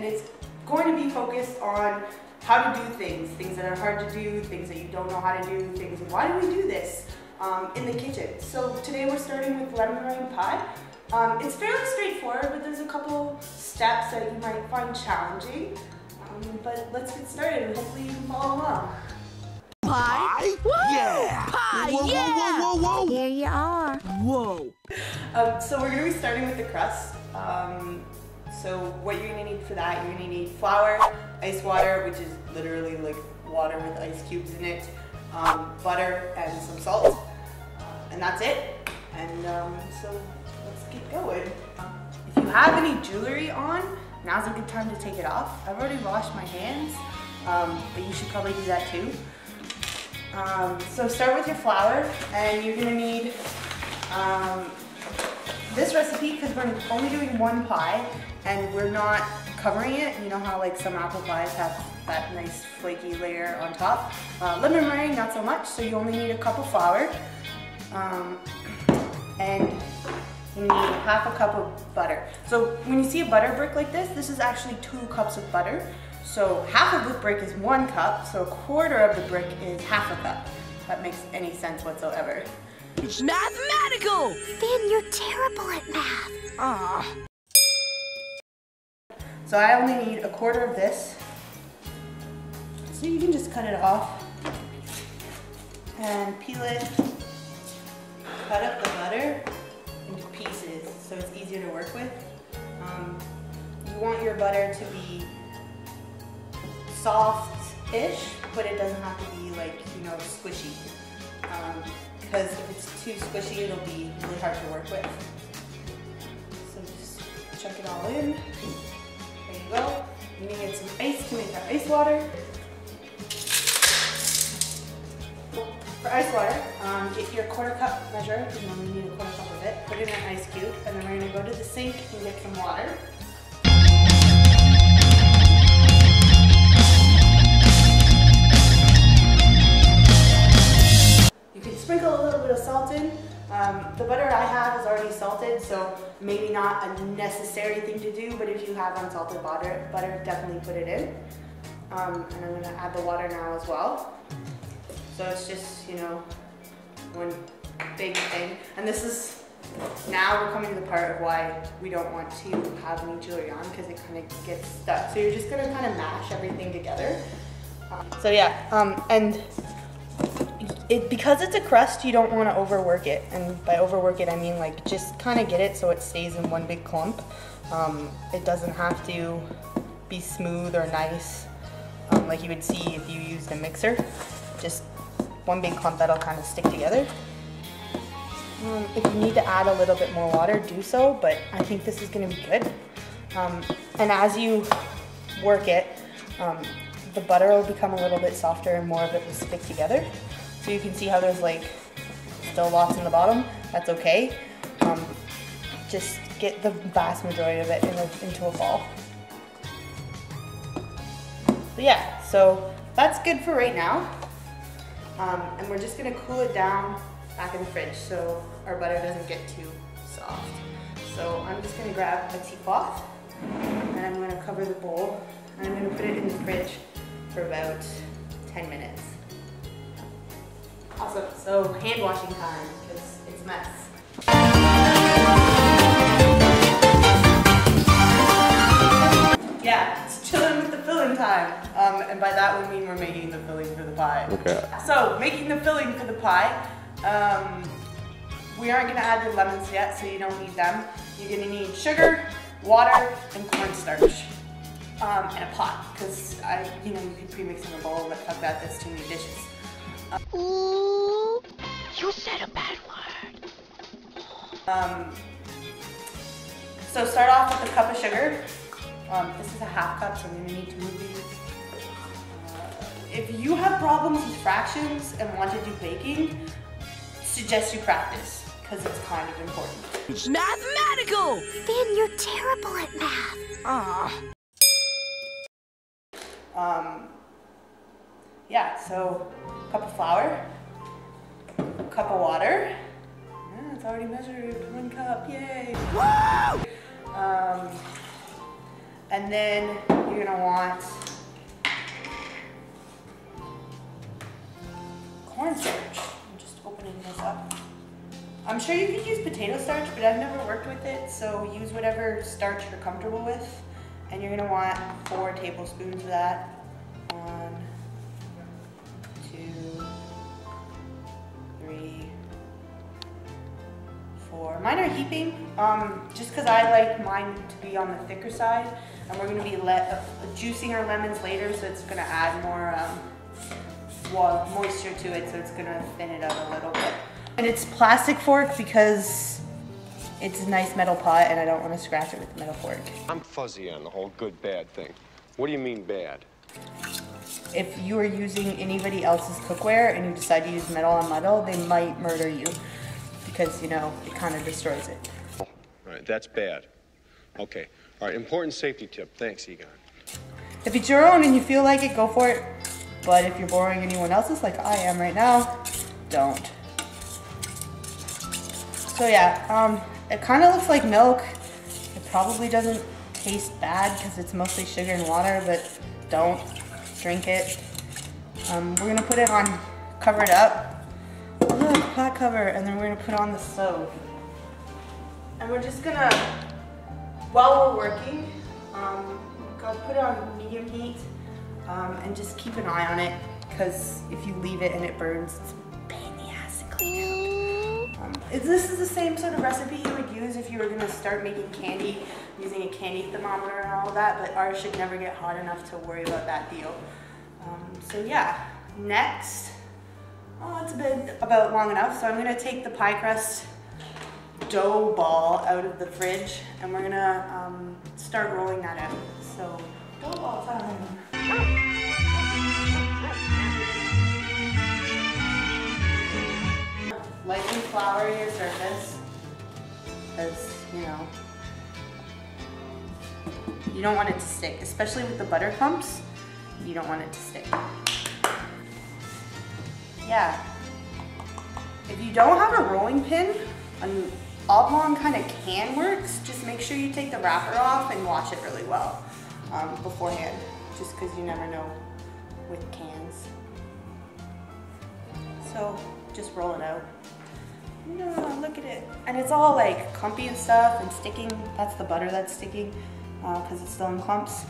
and it's going to be focused on how to do things that are hard to do, things that you don't know how to do, things, why do we do this in the kitchen? So today we're starting with lemon meringue pie. It's fairly straightforward, but there's a couple steps that you might find challenging. But let's get started and hopefully you can follow along. Pie? Whoa! Yeah! Pie, whoa, yeah! Whoa, whoa, whoa, whoa! Here you are. Whoa! So we're gonna be starting with the crust. So what you're gonna need for that, you're gonna need flour, ice water, which is literally like water with ice cubes in it, butter, and some salt. And that's it. And so let's get going. If you have any jewelry on, now's a good time to take it off. I've already washed my hands, but you should probably do that too. So start with your flour, and you're gonna need this recipe because we're only doing one pie and we're not covering it. You know how like some apple pies have that nice flaky layer on top. Lemon meringue, not so much, so you only need a cup of flour. And you need half a cup of butter. So when you see a butter brick like this is actually 2 cups of butter. So half of the brick is 1 cup, so a quarter of the brick is half a cup. If that makes any sense whatsoever. It's mathematical! Finn, you're terrible at math. Ah. So I only need a quarter of this. So you can just cut it off and peel it. Cut up the butter into pieces so it's easier to work with. You want your butter to be soft-ish, but it doesn't have to be like, you know, squishy. Because if it's too squishy, it'll be really hard to work with. So just chuck it all in. There you go. You're gonna get some ice to make our ice water. For ice water, get your quarter cup measure, because you only need a quarter cup of it. Put it in an ice cube, and then we're gonna go to the sink and get some water. Sprinkle a little bit of salt in. The butter I have is already salted, so maybe not a necessary thing to do, but if you have unsalted butter definitely put it in. And I'm going to add the water now as well. So it's just, you know, one big thing. And this is, now we're coming to the part of why we don't want to have any jewelry on, because it kind of gets stuck. So you're just going to kind of mash everything together. So yeah, and because it's a crust, you don't want to overwork it, and by overwork it I mean like just kind of get it so it stays in one big clump. It doesn't have to be smooth or nice like you would see if you used a mixer. Just one big clump that'll kind of stick together. If you need to add a little bit more water, do so, but I think this is going to be good. And as you work it, the butter will become a little bit softer and more of it will stick together. So you can see how there's like still lots in the bottom. That's okay. Just get the vast majority of it into a ball. But yeah, so that's good for right now. And we're just gonna cool it down back in the fridge so our butter doesn't get too soft. So I'm just gonna grab a teacloth and I'm gonna cover the bowl and I'm gonna put it in the fridge for about 10 minutes. Awesome, so hand washing time, because it's a mess. Yeah, it's chilling with the filling time. And by that we mean we're making the filling for the pie. Okay. So, making the filling for the pie, we aren't gonna add the lemons yet, so you don't need them. You're gonna need sugar, water, and cornstarch. And a pot, because you could pre-mix in a bowl, but fuck that, that's too many dishes. Ooh, you said a bad word. So start off with a cup of sugar. This is a half cup, so I'm gonna need to move these. If you have problems with fractions and want to do baking, suggest you practice, because it's kind of important. It's mathematical! Finn, you're terrible at math. Ah. Yeah, so a cup of flour, a cup of water. Yeah, it's already measured, 1 cup, yay! Woo! And then you're gonna want cornstarch. I'm just opening this up. I'm sure you could use potato starch, but I've never worked with it, so use whatever starch you're comfortable with. And you're gonna want 4 tablespoons of that. 1, 2, 3, 4. Mine are heaping, just because I like mine to be on the thicker side. And we're gonna be juicing our lemons later, so it's gonna add more moisture to it, so it's gonna thin it out a little bit. And it's plastic fork because it's a nice metal pot and I don't want to scratch it with the metal fork. I'm fuzzy on the whole good bad thing. What do you mean bad? If you are using anybody else's cookware and you decide to use metal on metal, they might murder you because, you know, it kind of destroys it. All right, that's bad. Okay. All right, important safety tip. Thanks, Egon. If it's your own and you feel like it, go for it. But if you're borrowing anyone else's, like I am right now, don't. So yeah, it kind of looks like milk. It probably doesn't taste bad because it's mostly sugar and water, but don't drink it. We're gonna put it on, cover it up. Look, pot cover, and then we're gonna put on the stove. And we're just gonna, while we're working, go put it on medium heat and just keep an eye on it because if you leave it and it burns, it's a pain in the ass to clean out. This is the same sort of recipe you would use if you were gonna start making candy using a candy thermometer and all of that, but ours should never get hot enough to worry about that deal. So yeah, next, it's been about long enough, so I'm gonna take the pie crust dough ball out of the fridge and we're gonna start rolling that out. So, dough ball time. Lightly flour your surface, because, you know, you don't want it to stick, especially with the butter clumps, you don't want it to stick. Yeah. If you don't have a rolling pin, an oblong kind of can works. Just make sure you take the wrapper off and wash it really well beforehand, just because you never know with cans. So just roll it out. No, look at it. And it's all like clumpy and stuff and sticking. That's the butter that's sticking because it's still in clumps.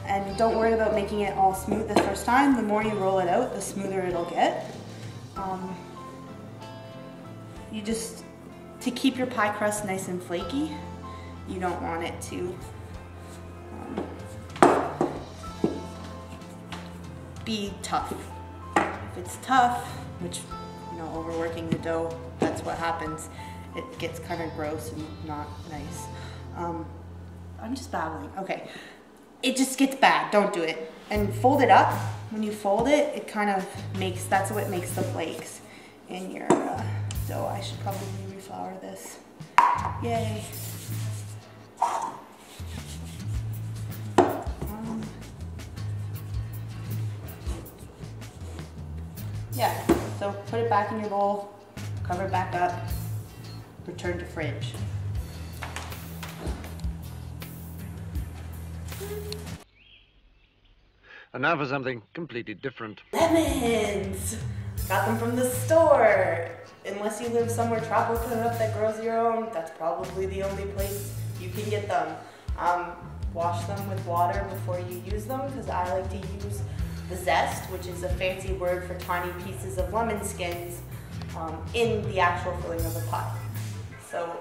And don't worry about making it all smooth the first time. The more you roll it out, the smoother it'll get. You just, to keep your pie crust nice and flaky, you don't want it to be tough. If it's tough, which, you know, overworking the dough, that's what happens. It gets kind of gross and not nice. I'm just babbling. Okay. It just gets bad. Don't do it. And fold it up. When you fold it, it kind of makes, that's what makes the flakes in your dough. I should probably reflour this. Yay. Yeah, so put it back in your bowl, cover it back up, return to fridge. And now for something completely different. Lemons! Got them from the store. Unless you live somewhere tropical enough that grows your own, that's probably the only place you can get them. Wash them with water before you use them, because I like to use the zest, which is a fancy word for tiny pieces of lemon skins in the actual filling of the pie. So,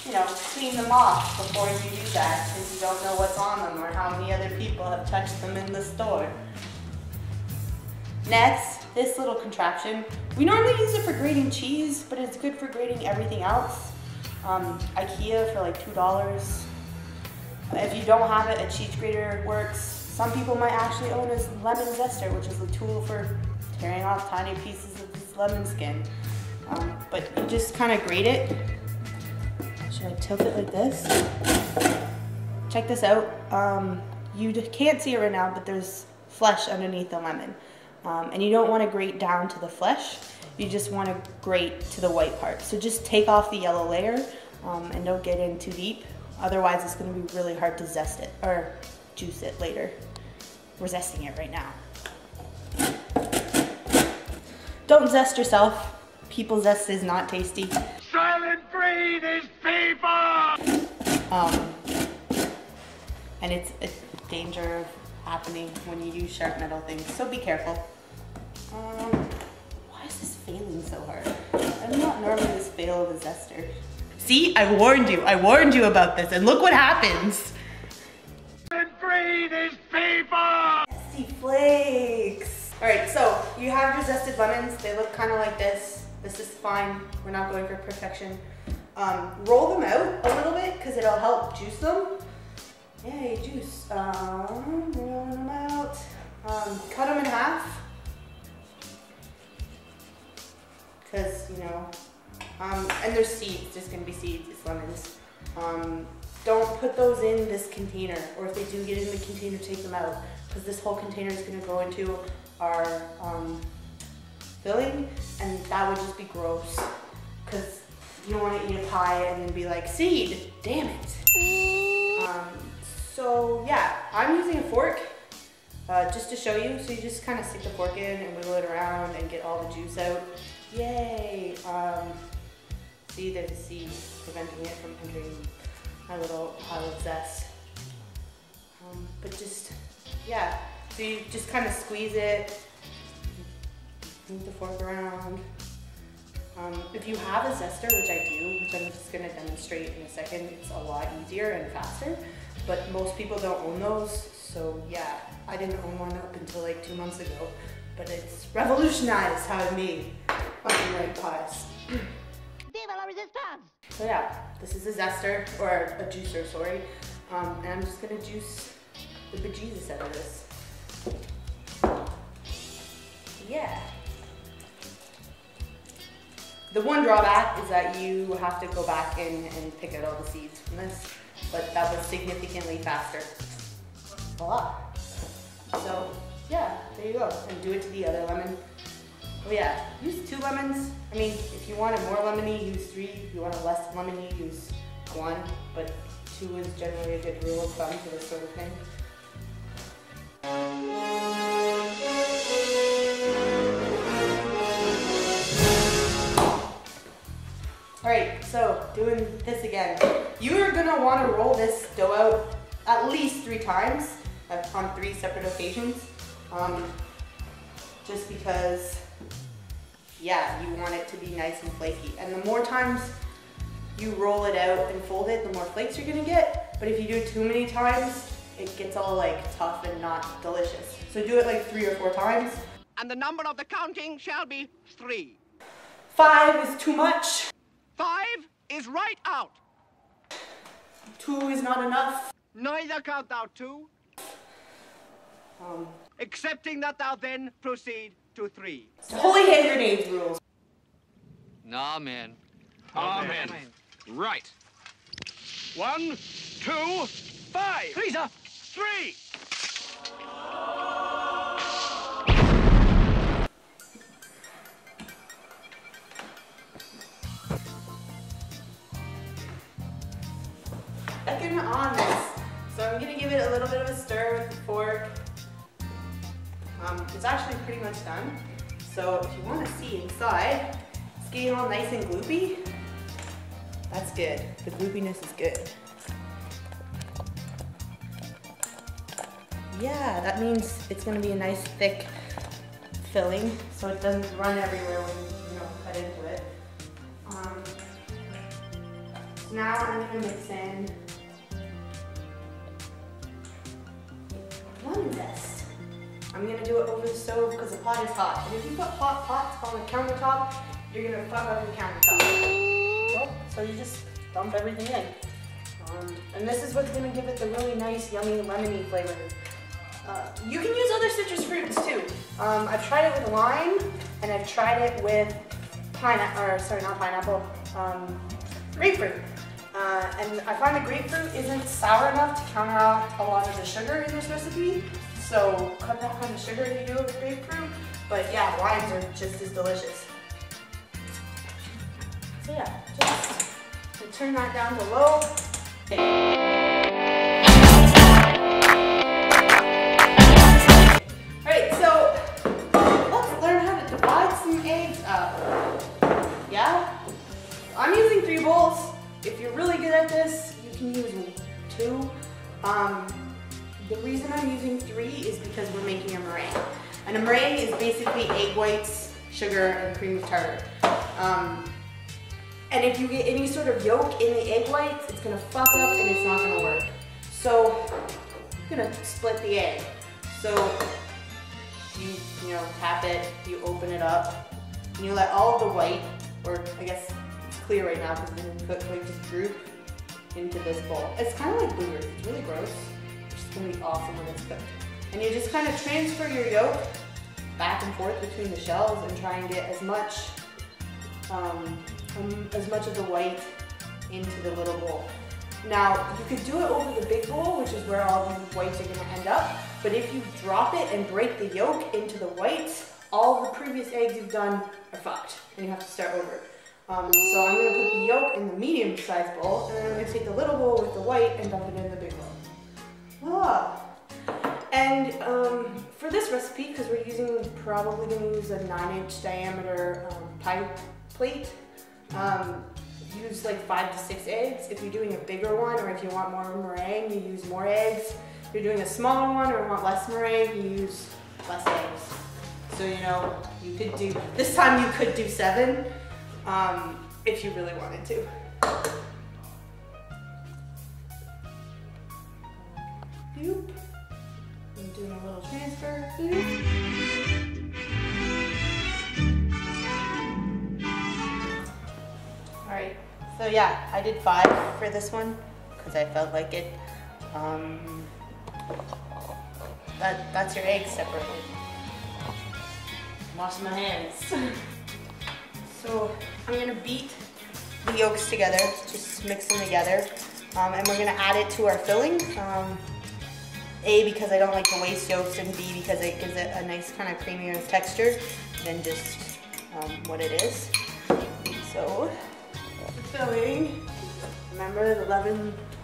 you know, clean them off before you do that, because you don't know what's on them or how many other people have touched them in the store. Next, this little contraption. We normally use it for grating cheese, but it's good for grating everything else. IKEA for like $2. If you don't have it, a cheese grater works. Some people might actually own a lemon zester, which is a tool for tearing off tiny pieces of this lemon skin. But you just kind of grate it. Should I tilt it like this? Check this out. You can't see it right now, but there's flesh underneath the lemon. And you don't want to grate down to the flesh. You just want to grate to the white part. So just take off the yellow layer and don't get in too deep. Otherwise, it's gonna be really hard to zest it or juice it later. We're zesting it right now. Don't zest yourself. People's zest is not tasty. Silent breed is people! And it's a danger of happening when you use sharp metal things, so be careful. Why is this failing so hard? I'm not normally this fail of a zester. See, I warned you about this, and look what happens. Silent breed is people! Zesty flakes. All right, so you have your zested lemons. They look kind of like this. This is fine. We're not going for perfection. Roll them out a little bit because it'll help juice them. Yay, juice. Roll them out. Cut them in half. Because, you know, and there's seeds. There's going to be seeds. It's lemons. Don't put those in this container, or if they do get in the container, take them out, because this whole container is going to go into our filling, and that would just be gross, because you don't want to eat a pie and then be like, seed, damn it. So yeah, I'm using a fork just to show you. So you just kind of stick the fork in and wiggle it around and get all the juice out. Yay! See, there's a seed preventing it from entering my little pile of zest. But just, yeah, so you just kind of squeeze it, move the fork around. If you have a zester, which I do, which I'm just gonna demonstrate in a second, it's a lot easier and faster, but most people don't own those, so yeah, I didn't own one up until like 2 months ago, but it's revolutionized how I made fucking right pies. So yeah, this is a zester, or a juicer, sorry, and I'm just gonna juice the bejesus out of this. Yeah. The one drawback is that you have to go back in and pick out all the seeds from this, but that was significantly faster. Voila. So yeah, there you go, and do it to the other lemon. Oh yeah, use 2 lemons. I mean, if you want it more lemony, use 3. If you want it less lemony, use 1. But 2 is generally a good rule of thumb for this sort of thing. Alright, so doing this again. You are gonna want to roll this dough out at least 3 times on 3 separate occasions. Just because, yeah, you want it to be nice and flaky. And the more times you roll it out and fold it, the more flakes you're gonna get. But if you do it too many times, it gets all like tough and not delicious. So do it like 3 or 4 times. And the number of the counting shall be 3. 5 is too much. 5 is right out. 2 is not enough. Neither count thou 2. Excepting that thou then proceed to 3. Holy hand grenades rules. Amen. Amen. Right. 1, 2, 5. 3, sir. 3. Second on this. So I'm gonna give it a little bit of a stir with the fork. It's actually pretty much done. So if you want to see inside, it's getting all nice and gloopy. That's good. The gloopiness is good. Yeah, that means it's gonna be a nice thick filling, so it doesn't run everywhere when you cut into it. So now I'm gonna mix in lemon zest. I'm gonna do it over the stove because the pot is hot. And if you put hot pots on the countertop, you're gonna fuck up your countertop. Well, so you just dump everything in. And this is what's gonna give it the really nice, yummy, lemony flavor. You can use other citrus fruits too. I've tried it with lime, and I've tried it with grapefruit. And I find the grapefruit isn't sour enough to counteract a lot of the sugar in this recipe. So cut back on the sugar if you do it with grapefruit. But yeah, limes are just as delicious. So yeah, just turn that down to low. Alright, so let's learn how to divide some eggs up. Yeah? I'm using 3 bowls. If you're really good at this, you can use 2. The reason I'm using 3 is because we're making a meringue. And a meringue is basically egg whites, sugar, and cream of tartar. And if you get any sort of yolk in the egg whites, it's gonna fuck up and it's not gonna work. So, I'm gonna split the egg. So, you know, tap it, you open it up, and you let all of the white, or I guess it's clear right now because it didn't cook, like just droop into this bowl. It's kind of like boogers, it's really gross. It's gonna be awesome when it's cooked. And you just kind of transfer your yolk back and forth between the shells and try and get as much of the white into the little bowl. Now, you could do it over the big bowl, which is where all the whites are gonna end up, but if you drop it and break the yolk into the whites, all the previous eggs you've done are fucked, and you have to start over. So I'm gonna put the yolk in the medium-sized bowl, and then I'm gonna take the little bowl with the white and dump it in the big bowl. Voila! And for this recipe, because we're probably gonna use a 9-inch diameter pie plate, use like 5 to 6 eggs. If you're doing a bigger one, or if you want more meringue, you use more eggs. If you're doing a smaller one or want less meringue, you use less eggs. So you know, you could do, this time you could do 7, if you really wanted to. Boop. I'm doing a little transfer. Boop. Alright, so yeah, I did 5 for this one because I felt like it. That's your eggs separately. Wash my hands. So I'm gonna beat the yolks together, just mix them together, and we're gonna add it to our filling. A, because I don't like to waste yolks, and B, because it gives it a nice kind of creamier texture than just what it is. So, the filling, remember the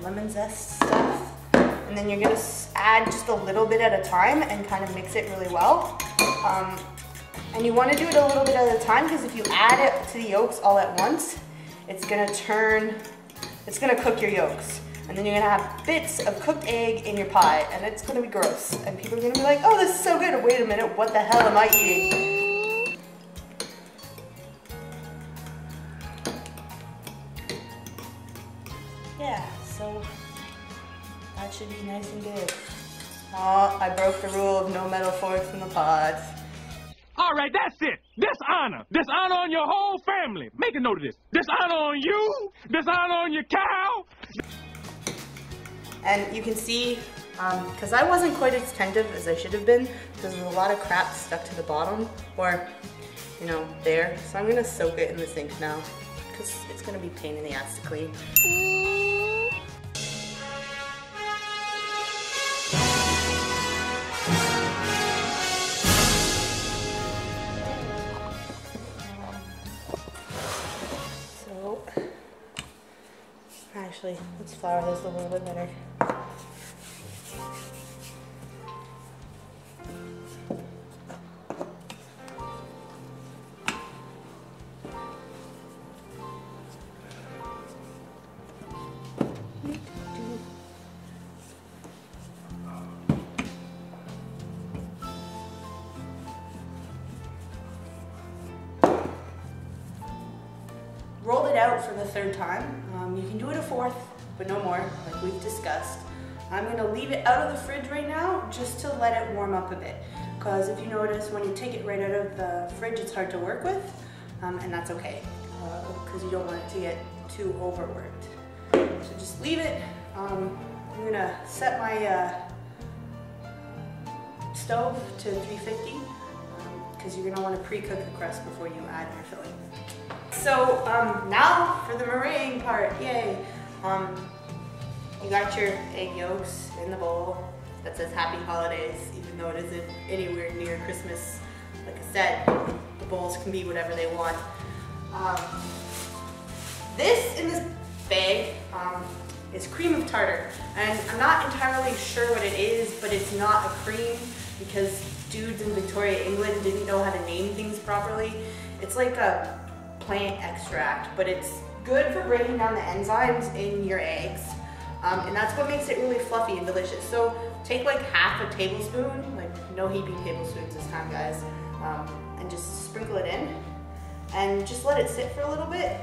lemon zest stuff? And then you're gonna add just a little bit at a time and kind of mix it really well. And you wanna do it a little bit at a time, because if you add it to the yolks all at once, it's gonna cook your yolks. And then you're gonna have bits of cooked egg in your pie, and it's gonna be gross. And people are gonna be like, oh, this is so good. Wait a minute, what the hell am I eating? Yeah, so that should be nice and good. Oh, I broke the rule of no metal forks in the pots. All right, that's it. Dishonor. Dishonor on your whole family. Make a note of this. Dishonor on you. Dishonor on your cow. And you can see, because I wasn't quite as attentive as I should have been, because there's a lot of crap stuck to the bottom, or, you know, there. So I'm gonna soak it in the sink now, because it's gonna be a pain in the ass to clean. So, actually, let's flour this a little bit better. Roll it out for the 3rd time. You can do it a 4th, but no more, like we've discussed. I'm gonna leave it out of the fridge right now just to let it warm up a bit. Because if you notice, when you take it right out of the fridge, it's hard to work with, and that's okay, because you don't want it to get too overworked. So just leave it. I'm gonna set my stove to 350, because you're gonna want to pre-cook the crust before you add your filling. So now for the meringue part, yay! You got your egg yolks in the bowl that says Happy Holidays, even though it isn't anywhere near Christmas. Like I said, the bowls can be whatever they want. This in this bag is cream of tartar. And I'm not entirely sure what it is, but it's not a cream because dudes in Victoria, England didn't know how to name things properly. It's like a plant extract, but it's good for breaking down the enzymes in your eggs. And that's what makes it really fluffy and delicious. So take like half a tablespoon, like no heaping tablespoons this time, guys, and just sprinkle it in and just let it sit for a little bit.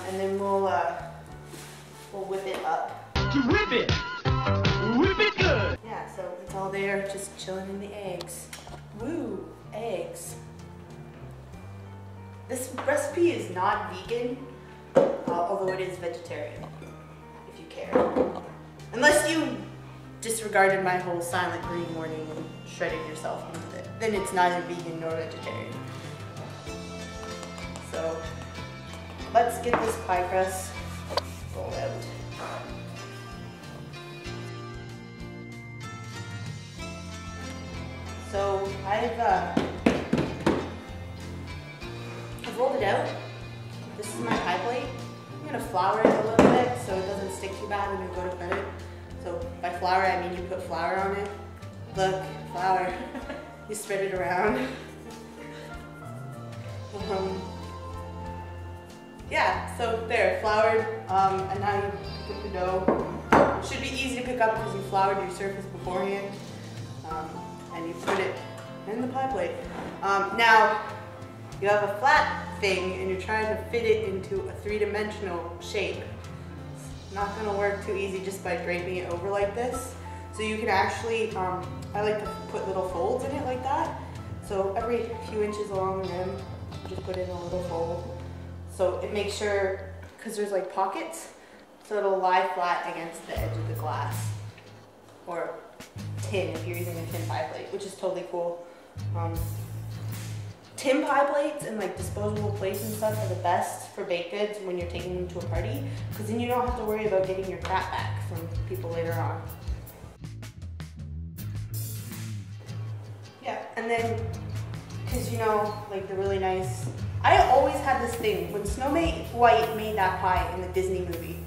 And then we'll whip it up. Whip it! Whip it good! Yeah, so it's all there, just chilling in the eggs. Woo, eggs. This recipe is not vegan, although it is vegetarian, if you care. Unless you disregarded my whole silent green warning and shredded yourself into it, then it's neither vegan nor vegetarian. So let's get this pie crust rolled out. So I've rolled it out. This is my pie plate. I'm gonna flour it a little bit so it doesn't stick too bad when you go to cut it. So by flour, I mean you put flour on it. Look, flour. You spread it around. Yeah, so there, floured, and now you pick up the dough. It should be easy to pick up because you floured your surface beforehand, and you put it in the pie plate. Now, you have a flat thing and you're trying to fit it into a three-dimensional shape. It's not gonna work too easy just by draping it over like this. So you can actually, I like to put little folds in it like that. So every few inches along the rim, just put in a little fold. So it makes sure, because there's like pockets, so it'll lie flat against the edge of the glass. Or tin if you're using a tin pie plate, which is totally cool. Tin pie plates and like disposable plates and stuff are the best for baked goods when you're taking them to a party, because then you don't have to worry about getting your crap back from people later on. Yeah, and then, because you know, like the really nice, I always had this thing, when Snow White made that pie in the Disney movie,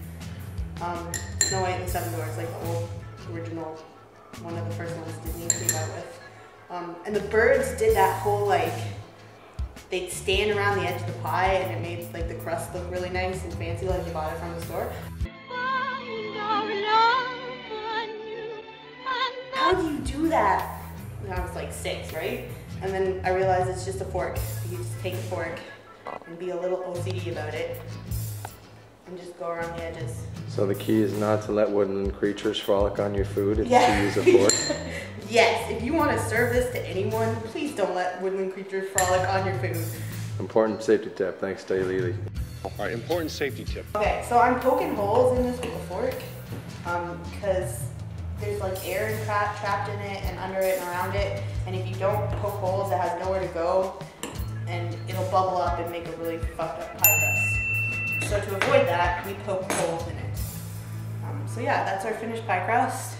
Snow White and the Seven Dwarfs, like the old original, one of the first ones Disney came out with. And the birds did that whole like, they'd stand around the edge of the pie and it made like the crust look really nice and fancy like you bought it from the store. How do you do that? And I was like 6, right? And then I realized it's just a fork. You just take a fork and be a little OCD about it and just go around the edges. So the key is not to let woodland creatures frolic on your food, it's to use a fork? Yes, if you want to serve this to anyone, please don't let woodland creatures frolic on your food. Important safety tip, thanks to Elee. All right, important safety tip. Okay, so I'm poking holes in this with a fork because there's like air trapped in it and under it and around it, and if you don't poke holes, it has nowhere to go and it'll bubble up and make a really fucked up pie crust. So to avoid that, we poke holes in it. So yeah, that's our finished pie crust,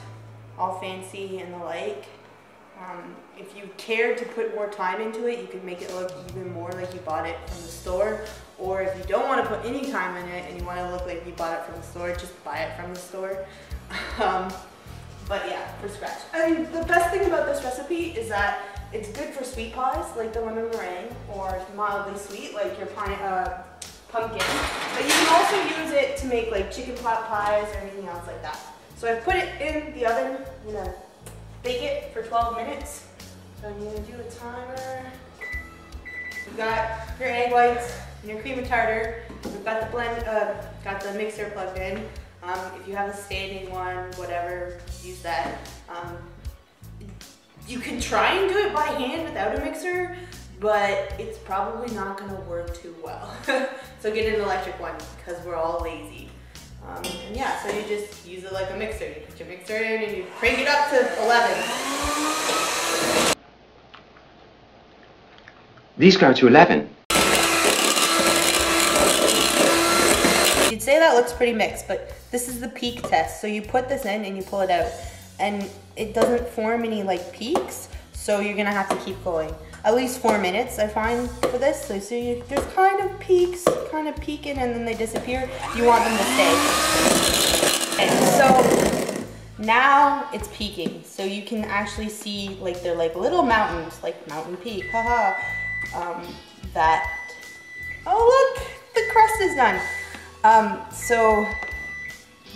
all fancy and the like. If you cared to put more time into it, you could make it look even more like you bought it from the store. Or if you don't want to put any time in it and you want to look like you bought it from the store, just buy it from the store. But yeah, from scratch. I mean, the best thing about this recipe is that it's good for sweet pies, like the lemon meringue, or mildly sweet, like your pumpkin. But you can also use it to make like chicken pot pies or anything else like that. So I put it in the oven. I'm gonna bake it for 12 minutes. So I'm gonna do a timer. You've got your egg whites and your cream of tartar. We've got the got the mixer plugged in. If you have a standing one, whatever, use that. You can try and do it by hand without a mixer, but it's probably not gonna work too well. So get an electric one, because we're all lazy. And yeah, so you just use it like a mixer. You put your mixer in and you crank it up to 11. These go to 11. You'd say that looks pretty mixed, but this is the peak test. So you put this in and you pull it out, and it doesn't form any like peaks, so you're gonna have to keep going. At least 4 minutes, I find, for this. So there's kind of peaks, kind of peaking, and then they disappear. You want them to stay. So now it's peaking. So you can actually see like they're like little mountains, like Mountain Peak, haha. Oh look, the crust is done. So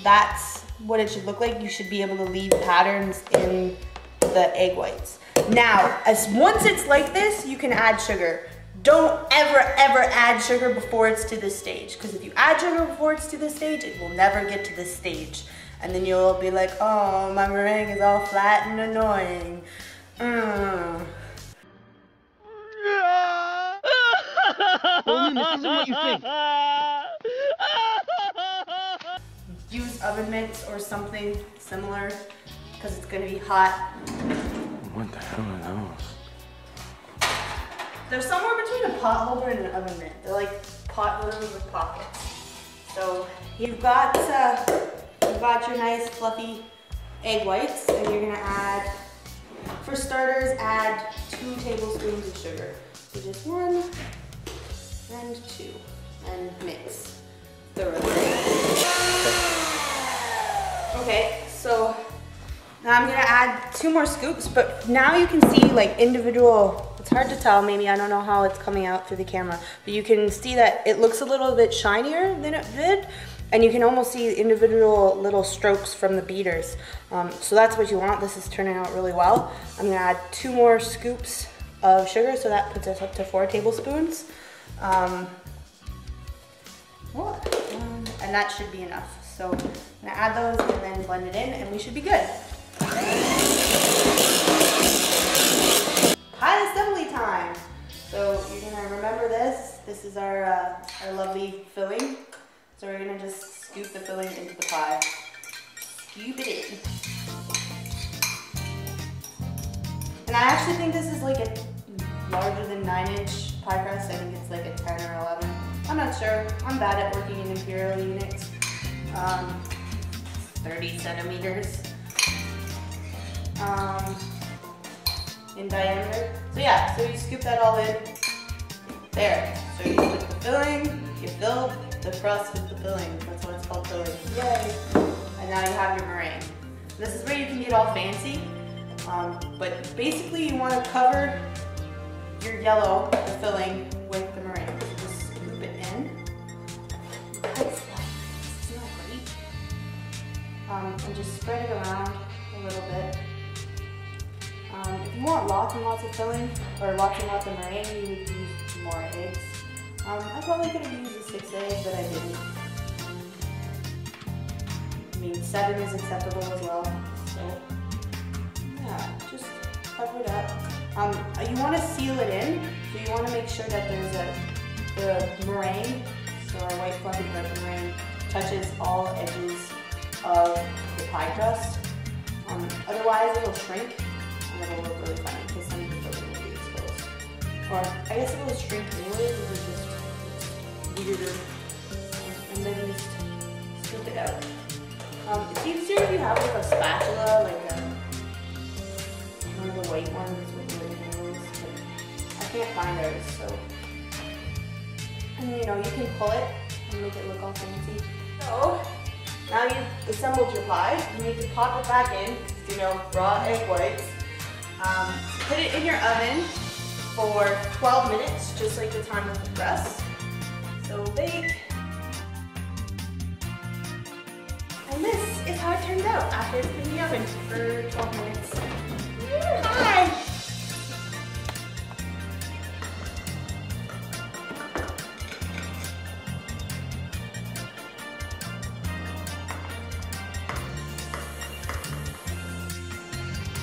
that's what it should look like. You should be able to leave patterns in the egg whites. Now, once it's like this, you can add sugar. Don't ever add sugar before it's to this stage, because if you add sugar before it's to this stage, it will never get to this stage. And then you'll be like, oh, my meringue is all flat and annoying. Bowman, this isn't what you think. Use oven mitts or something similar, because it's gonna be hot. What the hell are those? They're somewhere between a pot holder and an oven mitt. They're like pot holders with pockets. So you've got your nice fluffy egg whites, and you're gonna add, for starters, add 2 tablespoons of sugar. So just 1 and 2, and mix thoroughly. Okay, so now I'm gonna add 2 more scoops, but now you can see like individual, it's hard to tell, maybe, I don't know how it's coming out through the camera, but you can see that it looks a little bit shinier than it did, and you can almost see individual little strokes from the beaters. So that's what you want. This is turning out really well. I'm gonna add 2 more scoops of sugar, so that puts us up to 4 tablespoons. And that should be enough. So I'm gonna add those and then blend it in, and we should be good. Pie assembly time. So you're gonna remember this. This is our lovely filling. So we're gonna just scoop the filling into the pie. Scoop it in. And I actually think this is like a larger than 9-inch pie crust. I think it's like a 10 or 11. I'm not sure. I'm bad at working in imperial units. 30 centimeters in diameter. So yeah, so you scoop that all in. There. So you put the filling, you fill the crust with the filling. That's what it's called, filling. Yay! And now you have your meringue. This is where you can get all fancy. But basically you want to cover your yellow, the filling, with the meringue. So just scoop it in. Isn't that great? And just spread it around a little bit. If you want lots and lots of filling, or lots and lots of meringue, you would use more eggs. I probably could have used a 6 egg, but I didn't. I mean, 7 is acceptable as well. So, yeah, just cover it up. You want to seal it in, so you want to make sure that the meringue, so our white fluffy bread meringue, touches all edges of the pie crust. Otherwise, it'll shrink, and it'll look really funny because some of the filling will be exposed. Or I guess it will shrink anyways, it was just weirder. And then you just scoop it out. It's easier if you have like a spatula, like one of the white ones with the handles, but I can't find ours, so. And you know, you can pull it and make it look all fancy. So, now you've assembled your pie, you need to pop it back in, you know, raw egg whites. Put it in your oven for 12 minutes, just like the time of the crust. So bake. And this is how it turns out after it's been in the oven for 12 minutes. Hi!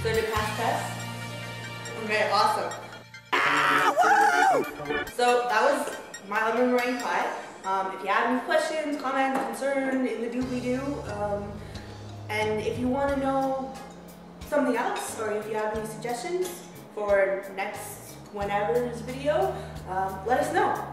So did it pass test? Okay, awesome. So that was my lemon meringue pie. If you have any questions, comments, concerns in the doobly-doo, and if you want to know something else, or if you have any suggestions for next whenever's video, let us know.